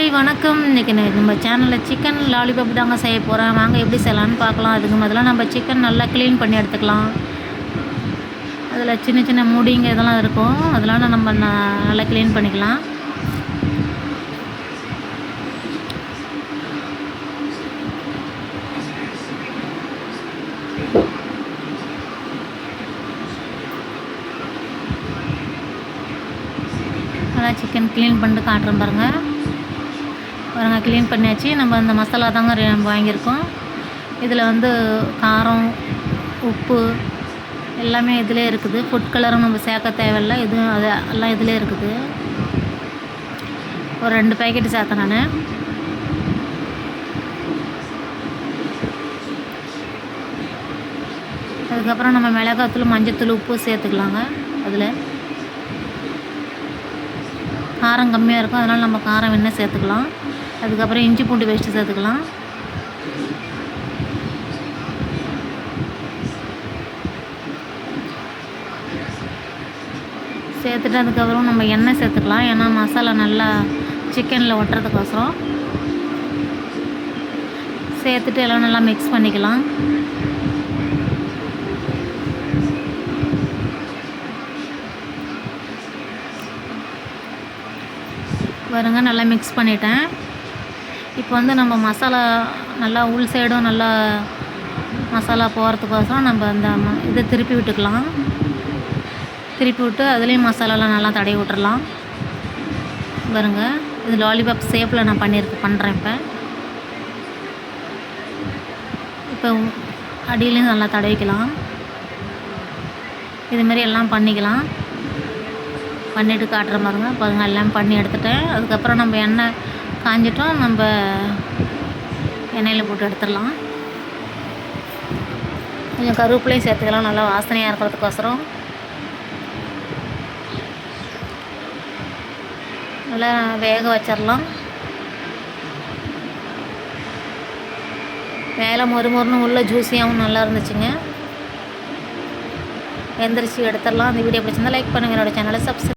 Hi வணக்கம். இன்றைக்கி நம்ம சேனலில் சிக்கன் லாலிபாப் தாங்க செய்ய போகிறேன். வாங்க எப்படி செய்யலான்னு பார்க்கலாம். அதுக்கு முதல்ல நம்ம சிக்கன் நல்லா க்ளீன் பண்ணி எடுத்துக்கலாம். அதில் சின்ன சின்ன முடிங்க இதெல்லாம் இருக்கும், அதெல்லாம் நம்ம நல்லா க்ளீன் பண்ணிக்கலாம். நல்லா சிக்கன் க்ளீன் பண்ணிட்டு காட்டுறேன் பாருங்கள். க்ளீன் பண்ணியாச்சு. நம்ம அந்த மசாலா தாங்க வாங்கியிருக்கோம். இதில் காரம், உப்பு எல்லாமே இதிலே இருக்குது. ஃபுட் கலரும் நம்ம சேர்க்க தேவையில்லை, இதுவும் அது எல்லாம் இதிலே இருக்குது. ஒரு 2 பேக்கெட்டு சேர்த்தேன் நான். அதுக்கப்புறம் நம்ம மிளகாத்தூள், மஞ்சத்தூள், உப்பு சேர்த்துக்கலாங்க. அதில் காரம் கம்மியாக இருக்கும், அதனால் நம்ம காரம் வேணால் சேர்த்துக்கலாம். அதுக்கப்புறம் இஞ்சி பூண்டு பேஸ்ட்டு சேர்த்துக்கலாம். சேர்த்துட்டு அதுக்கப்புறம் நம்ம எண்ணெய் சேர்த்துக்கலாம். ஏன்னா மசாலா நல்லா சிக்கனில் ஒட்டுறதுக்கோசரம் சேர்த்துட்டு எல்லாம் நல்லா மிக்ஸ் பண்ணிக்கலாம். பாருங்க, நல்லா மிக்ஸ் பண்ணிட்டேன். இப்போ நம்ம மசாலா நல்லா உள் சைடும் நல்லா மசாலா போகிறதுக்கோசரம் நம்ம அந்த இதை திருப்பி விட்டுக்கலாம். திருப்பி விட்டு அதுலேயும் மசாலாலாம் நல்லா தடவி விட்டுறலாம். பாருங்க, இது லாலிபாப் ஷேப்பில் நான் பண்ணுறேன். இப்போ அடியிலையும் நல்லா தடவிக்கலாம். இதுமாரி எல்லாம் பண்ணிக்கலாம். பண்ணிவிட்டு காட்டுற பாருங்கள் எல்லாம் பண்ணி எடுத்துட்டேன். அதுக்கப்புறம் நம்ம எண்ணெய் காஞ்சிட்டோம், நம்ம எண்ணெயில் போட்டு எடுத்துடலாம். கொஞ்சம் கருவேப்பிலையும் சேர்த்துக்கலாம், நல்லா வாசனையாக இருக்கிறதுக்கோசரம். நல்லா வேக வச்சிடலாம். மேலே மொறுமொறுன்னு உள்ள ஜூஸியாகவும் நல்லா இருந்துச்சுங்க. வெந்திரிச்சு எடுத்துடலாம். அந்த வீடியோ பிடிச்சிருந்தா லைக் பண்ணுங்கள். என்னோடய சேனலை சப்ஸ்கிரைப்